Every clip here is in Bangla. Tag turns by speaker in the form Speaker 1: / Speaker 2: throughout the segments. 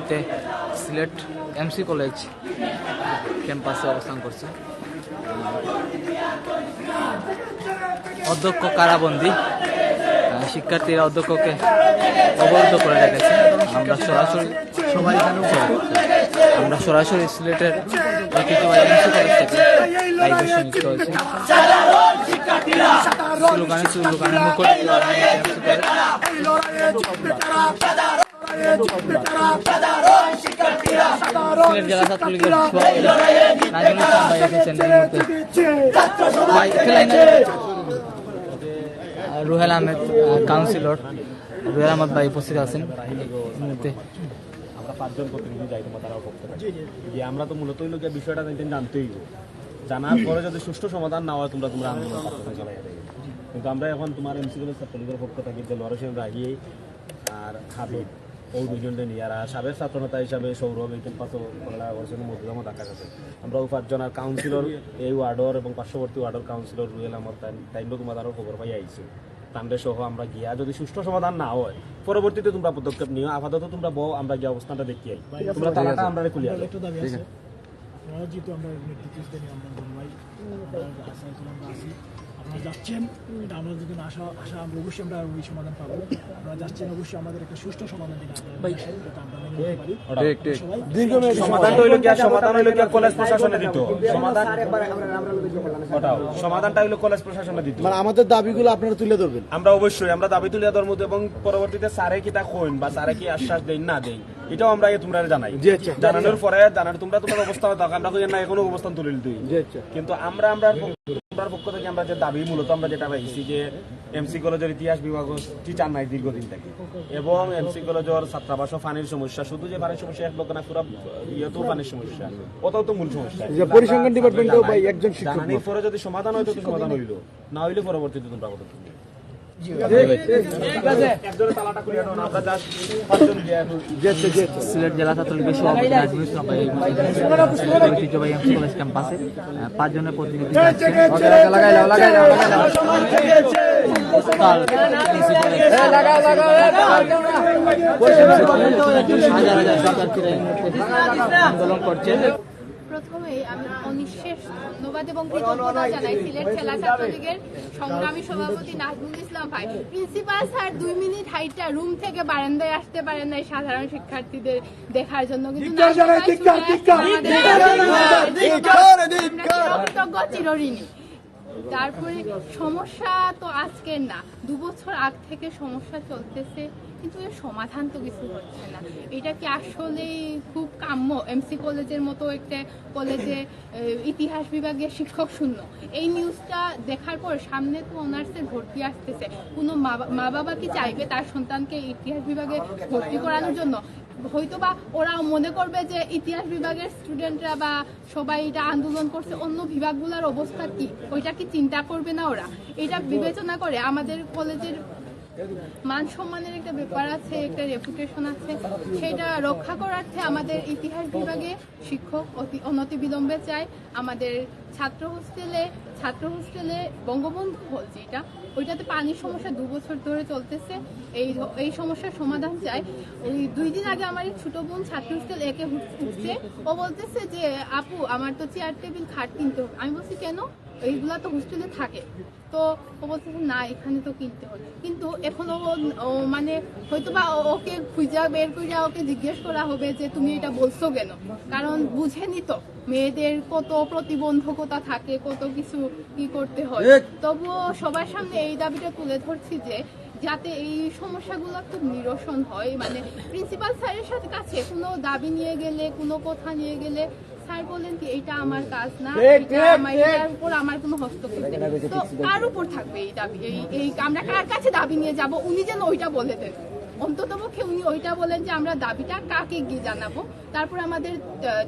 Speaker 1: মুহূর্তে সিলেট এমসি কলেজ ক্যাম্পাসে অবস্থান করছে। অধ্যক্ষ কারাবন্দী, শিক্ষার্থীরা অধ্যক্ষকে অবরুদ্ধ করে রেখেছে। আমরা সরাসরি সিলেটের ঐতিহ্যবাহী এমসি কলেজ থেকে লাইভে সংযুক্ত হয়েছি। স্লোগানে মুখর সিলেট জেলা ছাত্রলীগের নাজমুল ইসলাম ভাই এসেছেন এই মুহূর্তে। রুহেল আহমেদ কাউন্সিলর রুহেল আহমদ ভাই উপস্থিত আছেন এই মুহূর্তে।
Speaker 2: আমরা 5 জন প্রতিনিধি যাই তোমার তারাও পক্ষ থেকে যে আমরা তো মূলত ওই লোকের বিষয়টা জানতেই জানার পরে যদি সুষ্ঠু সমাধান না হয় তোমরা আন্দোলন চালাই যাবে। কিন্তু আমরা এখন তোমার এমসি কলেজ ছাত্রলীগের পক্ষ থেকে যে লড়াই রাগিয়ে আর হাবিব ওই দুজনকে নিয়ে আর সাবেক ছাত্রনেতা হিসাবে সৌরভ এই ক্যাম্পাসও মধ্যমত দেখা গেছে। আমরা ওই 5 জনের কাউন্সিলর এই ওয়ার্ডর এবং পার্শ্ববর্তী ওয়ার্ডর কাউন্সিলর রুহেল আহমদ তাইল তোমার আরও খবর পাই আইছি তান্ডে সহ আমরা গিয়া যদি সুষ্ঠু সমাধান না হয় পরবর্তীতে তোমরা পদক্ষেপ নিও। আপাতত তোমরা বউ আমরা গিয়ে অবস্থানটা দেখি তোমরা তালাটা আমরা খুলিয়া
Speaker 3: আপনারা যাচ্ছেন, এটা আমরা যদি আশা আমরা অবশ্যই আমরা ওই সমাধান পাবো। আপনারা যাচ্ছেন অবশ্যই আমাদের একটা সুষ্ঠু সমাধান দিন
Speaker 2: সমাধান হইল কি কলেজ প্রশাসনে দিত সমাধানটা হইলো কলেজ প্রশাসনে দিত।
Speaker 4: মানে আমাদের দাবিগুলো আপনারা তুলে ধরবেন।
Speaker 2: আমরা অবশ্যই আমরা দাবি তুলে ধরবো এবং পরবর্তীতে স্যারে কি তা কইন বা স্যারে কি আশ্বাস দেন না দেন এটাও আমরা তোমরা জানাই। জানানোর পরে তোমরা তোমার অবস্থান থাকো আমরা কই না কোনো অবস্থান তুলে দিই। কিন্তু আমরা পক্ষ থেকে আমরা যে দাবি মূলত আমরা যেটা পাইছি যে এমসি কলেজের ইতিহাস বিভাগ টিচার নাই দীর্ঘদিন থেকে এবং এমসি কলেজের ছাত্রাবাস পানির সমস্যা, শুধু যে পানির সমস্যা এক লোক না পুরো ইয়েতেও পানির সমস্যা, ওটাও তো মূল সমস্যা।
Speaker 4: পরিসংখ্যান ডিপার্টমেন্টেও ভাই একজন শিক্ষক
Speaker 2: জানানোর পরে যদি সমাধান হয় তো সমাধান হইল, না হইলে পরবর্তীতে তোমরা কত
Speaker 1: সিলেট জেলা ছাত্রলীগের সভাপতি নাজমুল ইসলাম ভাই ঐতিহ্যবাহী এমসি কলেজ ক্যাম্পাসে 5 জনের প্রতিনিধি আন্দোলন করছে।
Speaker 5: প্রথমেই আমি অনিঃশেষ ধন্যবাদ এবং কৃতজ্ঞতা জানাই সিলেট জেলা ছাত্রলীগের সংগ্রামী সভাপতি নাজমুল ইসলাম ভাই। প্রিন্সিপাল স্যার 2 মিনিট হাইটা রুম থেকে বারান্দায় আসতে পারেন নাই সাধারণ শিক্ষার্থীদের দেখার জন্য, কিন্তু কৃতজ্ঞ চিরঋণী। তারপরে সমস্যা তো আজকের না, 2 বছর আগ থেকে সমস্যা চলতেছে, কিন্তু এর সমাধান তো কিছু হচ্ছে না। এটা কি আসলেই খুব কাম্য? এমসি কলেজের মতো একটা কলেজে ইতিহাস বিভাগের শিক্ষক শূন্য, এই নিউজটা দেখার পর সামনে তো অনার্সের ভর্তি আসতেছে, কোনো মা বাবা কি চাইবে তার সন্তানকে ইতিহাস বিভাগে ভর্তি করানোর জন্য? হয়তো বা ওরা মনে করবে যে ইতিহাস বিভাগের স্টুডেন্টরা বা সবাই এটা আন্দোলন করছে, অন্য বিভাগগুলোর অবস্থা কি ওইটা কি চিন্তা করবে না ওরা? এটা বিবেচনা করে আমাদের কলেজের মান সম্মানের একটা ব্যাপার আছে, একটা রেপুটেশন আছে, সেটা রক্ষা করার্থে আমাদের ইতিহাস বিভাগে শিক্ষক অনতিবিলম্বে চাই। আমাদের ছাত্র হোস্টেলে বঙ্গবন্ধু হল যেটা, ওইটাতে পানির সমস্যা 2 বছর ধরে চলতেছে, এই সমস্যার সমাধান চাই। ওই 2 দিন আগে আমার ছোট বোন ছাত্র হোস্টেল একে উঠছে, ও বলতেছে যে আপু আমার তো চেয়ার টেবিল খাট কিনতে হবে। আমি বলছি কেন, এইগুলা তো হোস্টেলে থাকে। তো ও বলতেছে না এখানে তো কিনতে হবে, কিন্তু এখন ও মানে হয়তো বা ওকে খুঁজা বের করে ওকে জিজ্ঞেস করা হবে যে তুমি এটা বলছো কেন, কারণ বুঝেনি তো মেয়েদের কত প্রতিবন্ধকতা থাকে, কত কিছু কি করতে হয়। তবুও সবার সামনে এই দাবিটা তুলে ধরছি যে যাতে এই সমস্যাগুলো একটু নিরসন হয়। মানে প্রিন্সিপাল স্যারের সাথে কাছে কোনো দাবি নিয়ে গেলে, কোনো কথা নিয়ে গেলে স্যার বলেন কি এটা আমার কাজ না, এটার উপর আমার কোনো হস্তক্ষেপ নেই। তো কার উপর থাকবে এই দাবি? এই আমরা কার কাছে দাবি নিয়ে যাব? উনি যেন ওইটা বলে দেন, অন্ততপক্ষে উনি ওইটা বলেন যে আমরা দাবিটা কাকে গিয়ে জানাবো। তারপর আমাদের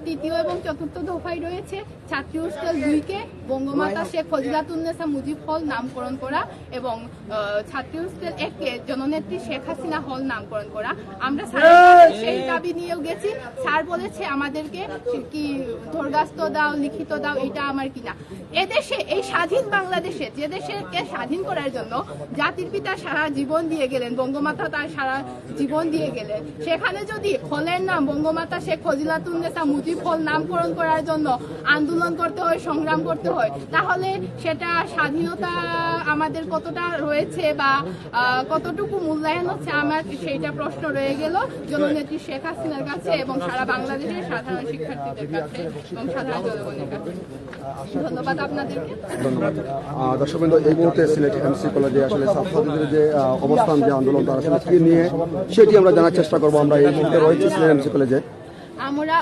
Speaker 5: 3য় এবং 4র্থ দফায় রয়েছে ছাত্রী হোস্টেল 2-কে বঙ্গমাতা শেখ ফজিলাতুন্নেসা মুজিব হল নামকরণ করা এবং ছাত্রী হোস্টেল 1-কে জননেত্রী শেখ হাসিনা হল নামকরণ করা। আমরা সেই দাবি নিয়েও গেছি, স্যার বলেছে আমাদেরকে কি দরখাস্ত দাও, লিখিত দাও, এটা আমার কিনা। এদেশে এই স্বাধীন বাংলাদেশে, যে দেশকে স্বাধীন করার জন্য জাতির পিতা সারা জীবন দিয়ে গেলেন, বঙ্গমাতা তার সারা জীবন দিয়ে গেলেন, সেখানে যদি হলের নাম বঙ্গমাতা শেখ ফজিলাতুন্নেসা মুজিব হল নামকরণ করার জন্য আন্দোলন করতে হয়, সংগ্রাম করতে হয়, তাহলে সেটা স্বাধীনতা আমাদের কতটা রয়েছে বা কতটুকু মূল্যায়ন হচ্ছে, আমার সেইটা প্রশ্ন রয়ে গেল জননেত্রী শেখ হাসিনার কাছে এবং সারা বাংলাদেশের সাধারণ শিক্ষার্থীদের কাছে এবং সাধারণ জনগণের কাছে। ধন্যবাদ আপনাদেরকে।
Speaker 6: ধন্যবাদ। দর্শকবৃন্দ, এই মুহূর্তে সিলেট এমসি কলেজে আসলে ছাত্রছাত্রীদের যে অবস্থান, যে আন্দোলন, তারা আসলে কি নিয়ে সেটি আমরা জানার চেষ্টা করবো। আমরা এই মুহূর্তে রয়েছি সিলেট এমসি কলেজে।
Speaker 5: আমরা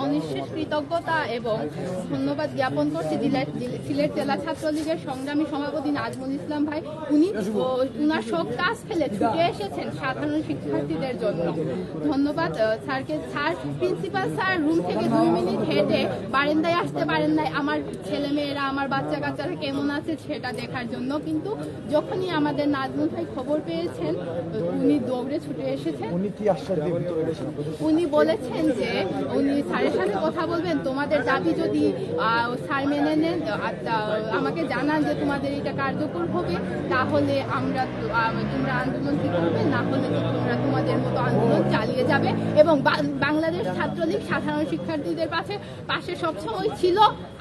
Speaker 5: অনিঃশেষ কৃতজ্ঞতা এবং ধন্যবাদ জ্ঞাপন করছি সিলেট জেলা ছাত্রলীগের সংগ্রামী সভাপতি নাজমুল ইসলাম ভাই। উনি উনার সব কাজ ফেলে ছুটে এসেছেন সাধারণ শিক্ষার্থীদের জন্য। ধন্যবাদ স্যারকে। স্যার, প্রিন্সিপাল স্যার রুম থেকে 2 মিনিট হেঁটে বারান্দায় আসতে পারেন নাই আমার ছেলেমেয়েরা, আমার বাচ্চা কাচ্চারা কেমন আছে সেটা দেখার জন্য, কিন্তু যখনই আমাদের নাজমুল ভাই খবর পেয়েছেন উনি দৌড়ে ছুটে এসেছেন।
Speaker 4: উনি কি আশ্বাস দিয়ে ভিতরে গেছেন?
Speaker 5: উনি বলেছেন যে উনি স্যারের সাথে কথা বলবেন, তোমাদের দাবি যদি স্যার মেনে নেন, আমাকে জানান যে তোমাদের এটা কার্যকর হবে, তাহলে তোমরা আন্দোলন কি করবে, না হলে তো তোমরা তোমাদের মতো আন্দোলন চালিয়ে যাবে। এবং বাংলাদেশ ছাত্রলীগ সাধারণ শিক্ষার্থীদের পাশে সবসময় ছিল,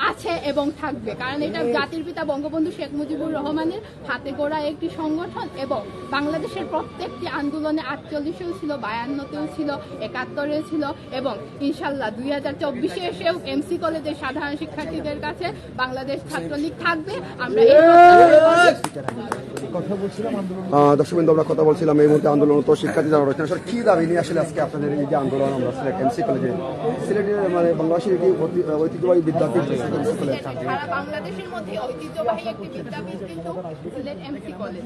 Speaker 5: আছে এবং থাকবে, কারণ এটা জাতির পিতা বঙ্গবন্ধু শেখ মুজিবুর রহমানের হাতে গড়া একটি সংগঠন এবং বাংলাদেশের প্রত্যেকটি আন্দোলনে 48-এও ছিল, 52-তেও ছিল, 71-এও ছিল এবং ইনশাল্লাহ 2024-এ এসেও এমসি কলেজের সাধারণ শিক্ষার্থীদের কাছে বাংলাদেশ ছাত্রলীগ থাকবে। আমরা
Speaker 6: দর্শকবৃন্দ, আমরা কথা বলছিলাম এই মুহূর্তে আন্দোলনরত শিক্ষার্থী যারা রয়েছেন, আসলে কি দাবি নিয়ে আসলে আজকে আপনাদের এই যে আন্দোলন আমরা সিলেট এমসি কলেজে, সিলেটের মানে বাংলাদেশের একটি ঐতিহ্যবাহী বিদ্যাপীঠ
Speaker 5: সারা বাংলাদেশের মধ্যে ঐতিহ্যবাহী একটি বিদ্যাপীঠ কিন্তু সিলেট এমসি কলেজ।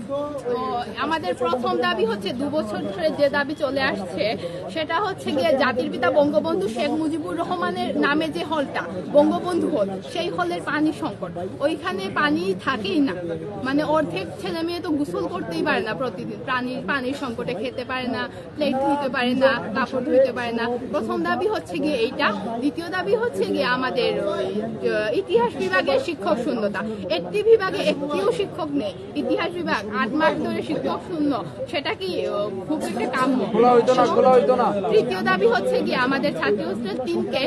Speaker 5: তো আমাদের প্রথম দাবি হচ্ছে 2 বছর ধরে যে দাবি চলে আসছে সেটা হচ্ছে গিয়ে জাতির পিতা বঙ্গবন্ধু শেখ মুজিবুর রহমানের নামে যে হলটা বঙ্গবন্ধু হল, সেই হলের পানি সংকট, ওইখানে পানি থাকেই না, মানে অর্ধেক ছেলে মেয়ে তো গোসল করতেই পারে না প্রতিদিন, পানির সংকটে খেতে পারে না, প্লেট ধুইতে পারে না, কাপড় ধুইতে পারে না। প্রথম দাবি হচ্ছে গিয়ে এইটা। দ্বিতীয় দাবি হচ্ছে গিয়ে আমাদের ইতিহাস বিভাগের শিক্ষক শূন্যতা। একটি বিভাগে একটিও শিক্ষক নেই, ইতিহাস বিভাগ 8 মাস ধরে শিক্ষক শূন্য, সেটা কি খুব একটা কাম্য? তৃতীয় দাবি হচ্ছে গিয়ে আমাদের ছাত্রী হোস্টেল 3-কে,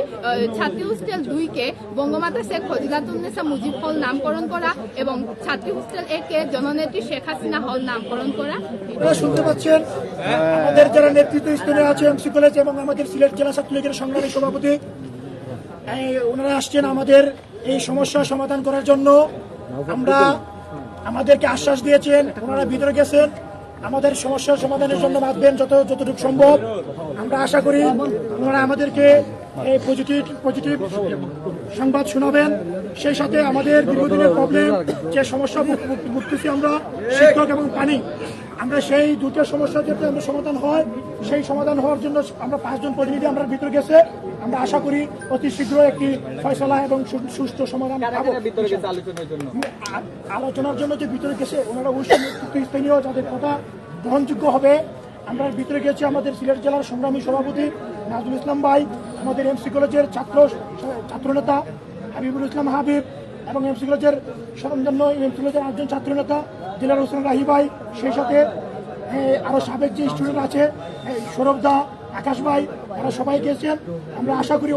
Speaker 5: ছাত্রী হোস্টেল 2-কে বঙ্গমাতা শেখ ফজিলাতুন্নেসা মুজিব হল নামকরণ করা এবং ছাত্রী হোস্টেল 1-কে জননেত্রী শেখ হাসিনা হল নামকরণ করা।
Speaker 3: আপনারা শুনতে পাচ্ছেন আমাদের যারা নেতৃত্ব স্তরে আছে এমসি কলেজ এবং আমাদের সিলেট জেলা ছাত্রলীগের সংগ্রামী সভাপতি, ওনারা আসছেন আমাদের এই সমস্যা সমাধান করার জন্য। আমাদেরকে আশ্বাস দিয়েছেন, ওনারা ভিতরে গেছেন, আমাদের সমস্যার সমাধানের জন্য ভাববেন যতটুকু সম্ভব। আমরা আশা করি ওনারা আমাদেরকে এই পজিটিভ সংবাদ শোনাবেন। সেই সাথে আমাদের দীর্ঘদিনের প্রবলেম, যে সমস্যা ভুগতেছি আমরা, শিক্ষক এবং পানি, আমরা সেই দুটো সমস্যা যাতে আমরা সমাধান হয়, সেই সমাধান হওয়ার জন্য আমরা 5 জন প্রতিনিধি আমরা ভিতরে গেছে। আমরা আশা করি অতি শীঘ্র একটি ফয়সলা এবং সুষ্ঠু সমাধান পাবো। আলোচনার জন্য যে ভিতরে গেছে ওনারা অবশ্যই স্থানীয় যাদের কথা গ্রহণযোগ্য হবে। আমরা ভিতরে গেছি আমাদের সিলেট জেলার সংগ্রামী সভাপতি নাজমুল ইসলাম ভাই, আমাদের এমসি কলেজের ছাত্রনেতা হাবিবুল ইসলাম হাবিব এবং এমসি কলেজের সরঞ্জন্য এমসি কলেজের 8 জন ছাত্রনেতা জেলার হোসেন রাহি ভাই, সেই সাথে আরো সাবেক যে স্টুডেন্ট আছে সৌরভ দা, আকাশ ভাই, তারা সবাই গেছেন। আমরা আশা করি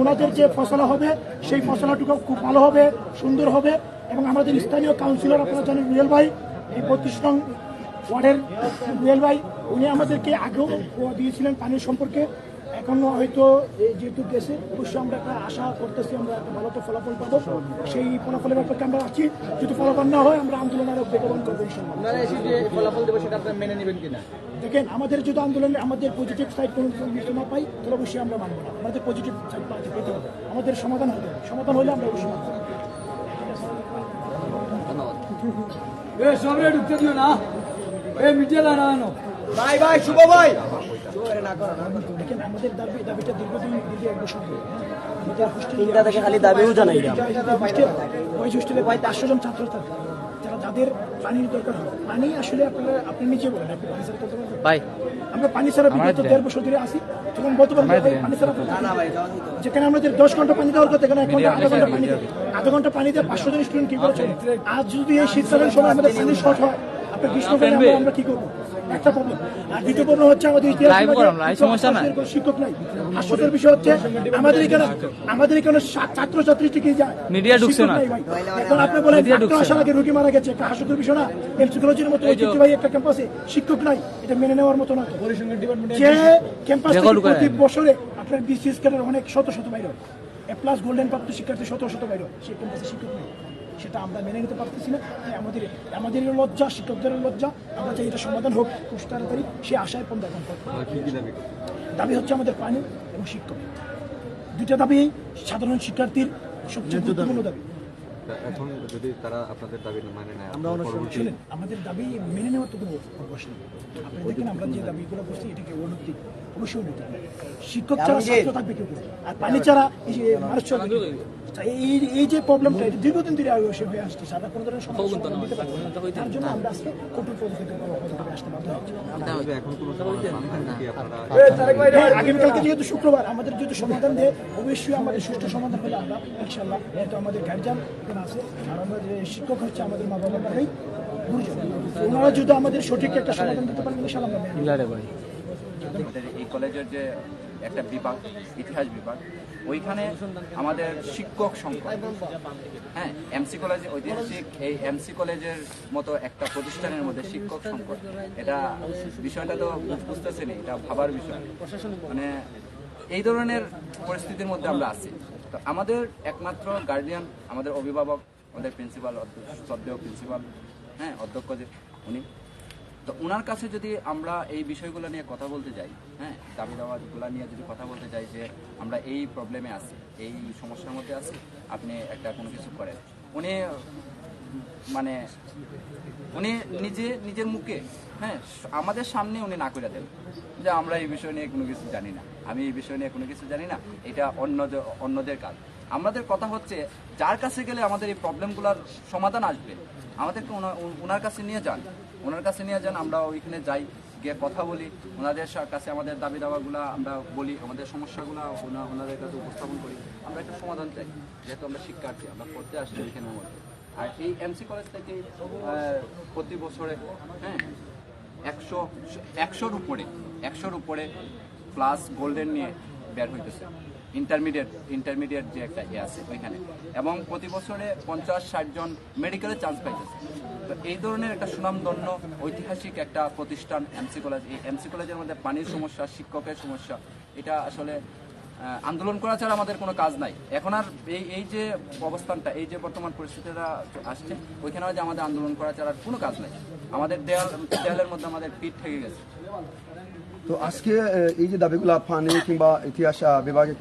Speaker 3: ওনাদের যে ফসলা হবে সেই ফসলাটুকু খুব ভালো হবে, সুন্দর হবে। এবং আমাদের স্থানীয় কাউন্সিলর আপনারা জানেন রুয়েল ভাই, এই 32 নং ওয়ার্ডের রুয়েল ভাই, উনি আমাদেরকে আগেও দিয়েছিলেন পানির সম্পর্কে। এখন হয়তো যেহেতু গেছে, অবশ্যই আমরা একটা আশা করতেছি আমরা একটা ভালো একটা ফলাফল পাবো। সেই ফলাফলের ব্যাপারে আমরা আছি, যদি ফলাফল না হয় আমরা আন্দোলন আরো বেগবান করবো। মেনে নেবেন কিনা দেখেন, আমাদের যদি আন্দোলনে আমাদের পজিটিভ সাইড কোনো না পাই তাহলে অবশ্যই আমরা মানবো না। আমাদের পজিটিভ সাইড পেতে হবে, আমাদের সমাধান হতে হবে, সমাধান হলে আমরা অবশ্যই মানবো।
Speaker 7: সবরে ঢুকতে দিও না, মিডিয়া দাঁড়ানো
Speaker 4: ভাই শুভ ভাই,
Speaker 3: দেখেন আমাদের দাবিটা দীর্ঘদিন 1 বছর
Speaker 4: খালি দাবিও জানাই
Speaker 3: ওই হোস্টেলে 500 জন ছাত্র থাকে যাদের পানির দরকার হয়। পানি আসলে আপনি নিচে বলেন, আপনি পানি ছাড়া করতে পারবেন? আমরা পানি ছাড়া বিগত 1.5 বছর ধরে আসি, তখন বলতে পারবো পানি ছাড়া যেখানে আমাদের 10 ঘন্টা পানি দেওয়ার কথা, এখানে 1 ঘন্টা আধা ঘন্টা পানি দেয়, আধা ঘন্টা পানি দিয়ে 500 জন স্টুডেন্ট কি করেছে। আজ যদি এই শীতকালীন সময় আমাদের পানি শর্ট হয়, আপনার গ্রীষ্মকালে আমরা কি করবো, একটা প্রবলেম। আর দ্বিতীয় প্রবলেম হচ্ছে আমাদের শিক্ষক নাই। হাস্যকর বিষয় হচ্ছে আমাদের এখানে ছাত্রছাত্রী টিকে যায়,
Speaker 1: মিডিয়া ঢুকছে না।
Speaker 3: এখন আপনি বলেন ডাক্তার আসার আগে রোগী মারা গেছে, একটা হাস্যকর বিষয় না? এমসি কলেজের মতো ঐতিহ্যবাহী একটা ক্যাম্পাসে শিক্ষক নাই, এটা মেনে নেওয়ার মতো নয়। যে ক্যাম্পাস প্রতি বছরে আপনার বিসিএস ক্যাডার অনেক শত শত বাইরে A+ গোল্ডেন প্রাপ্ত শিক্ষার্থী শত শত বাইরে, সেই ক্যাম্পাসে শিক্ষক নেই, সেটা আমরা মেনে নিতে পারতেছি না। তাই আমাদের লজ্জা, শিক্ষকদের লজ্জা। আমরা চাই এটা সমাধান হোক খুব তাড়াতাড়ি, সে আশায় পন্থা দাবি হচ্ছে আমাদের পানি এবং শিক্ষক, দুইটা দাবি সাধারণ শিক্ষার্থীর সবচেয়ে গুরুত্বপূর্ণ দাবি।
Speaker 8: এখন যদি তারা আপনাদের দাবি মানে নেয়,
Speaker 3: শুনেন, আমাদের দাবি মেনে নেওয়ার তো কোনো অবকাশ নেই। আপনি দেখেন আমরা যে দাবিগুলো করছি এটাকে অনৈতিক, অবশ্যই অনৈতিক। শিক্ষক ছাড়া ছাত্র থাকবে কেউ, আর পানি ছাড়া এই যে মানুষ চলবে। এই যে প্রবলেমটা এটা দীর্ঘদিন ধরে হয়ে আসছে, সাদা কোনো ধরনের সমস্যা দিতে পারবো না। তার জন্য আমরা আজকে কঠোর পদক্ষেপে আসতে বাধ্য হচ্ছি।
Speaker 8: এখন কোনো
Speaker 3: আগামীকালকে যেহেতু শুক্রবার, আমাদের যেহেতু সমাধান দেয়, অবশ্যই আমাদের সুষ্ঠু সমাধান হলে আমরা ইনশাল্লাহ, যেহেতু আমাদের গার্জিয়ান এখানে আছে, আর আমরা যে শিক্ষক হচ্ছে আমাদের মা বাবারাই গুরুজন, ওনারা যদি আমাদের সঠিক একটা সমাধান দিতে পারেন ইনশাল্লাহ আমরা
Speaker 9: আমাদের এই কলেজের যে একটা বিভাগ, ইতিহাস বিভাগ, ওইখানে আমাদের শিক্ষক সংকট। হ্যাঁ, এমসি কলেজ ঐতিহাসিক, এই এমসি কলেজের মতো একটা প্রতিষ্ঠানের মধ্যে শিক্ষক সংকট, এটা বিষয়টা তো বুঝতেছেনি, এটা ভাবার বিষয়। মানে এই ধরনের পরিস্থিতির মধ্যে আমরা আছি। তো আমাদের একমাত্র গার্ডিয়ান, আমাদের অভিভাবক, আমাদের প্রিন্সিপাল, শ্রদ্ধেয় প্রিন্সিপাল, হ্যাঁ, অধ্যক্ষ যে উনি, তো ওনার কাছে যদি আমরা এই বিষয়গুলো নিয়ে কথা বলতে যাই, হ্যাঁ, দাবি দাওয়াগুলো নিয়ে যদি কথা বলতে যাই যে আমরা এই প্রবলেমে আছি, এই সমস্যার মধ্যে আছি, আপনি একটা কোনো কিছু করেন, উনি মানে উনি নিজের মুখে, হ্যাঁ, আমাদের সামনে উনি না করে দেন যে আমরা এই বিষয় নিয়ে কোনো কিছু জানি না, আমি এই বিষয় নিয়ে কোনো কিছু জানি না, এটা অন্যদের কাজ। আমাদের কথা হচ্ছে যার কাছে গেলে আমাদের এই প্রবলেমগুলোর সমাধান আসবে, আমাদেরকে ওনার কাছে নিয়ে যান, আমরা ওইখানে যাই, গিয়ে কথা বলি, ওনাদের কাছে আমাদের দাবি দাওয়াগুলো আমরা বলি, আমাদের সমস্যাগুলো ওনাদের কাছে উপস্থাপন করি, আমরা একটা সমাধান চাই। যেহেতু আমরা শিক্ষার্থী, আমরা পড়তে আসছি ওইখানের মধ্যে। আর এই এমসি কলেজ থেকে প্রতি বছরে, হ্যাঁ, 100-র উপরে প্লাস গোল্ডেন নিয়ে বের হইতেছে, ইন্টারমিডিয়েট যে একটা আছে ওইখানে, এবং প্রতি বছরে 50-60 জন মেডিকেলে চান্স পাইতেছে। তো এই ধরনের একটা সুনামধন্য ঐতিহাসিক একটা প্রতিষ্ঠান এমসি কলেজ, এই এমসি কলেজের মধ্যে পানির সমস্যা, শিক্ষকের সমস্যা, এটা আসলে আন্দোলন করা ছাড়া আমাদের কোনো কাজ নাই। এখন আর এই যে অবস্থানটা, এই যে বর্তমান পরিস্থিতিটা আসছে, ওইখানে যে আমাদের আন্দোলন করা ছাড়া কোনো কাজ নাই, আমাদের দেয়ালের মধ্যে আমাদের পিঠ ঠেকে গেছে।
Speaker 6: তো আজকে এই যে দাবিগুলো পানি কিংবা ইতিহাস বিভাগে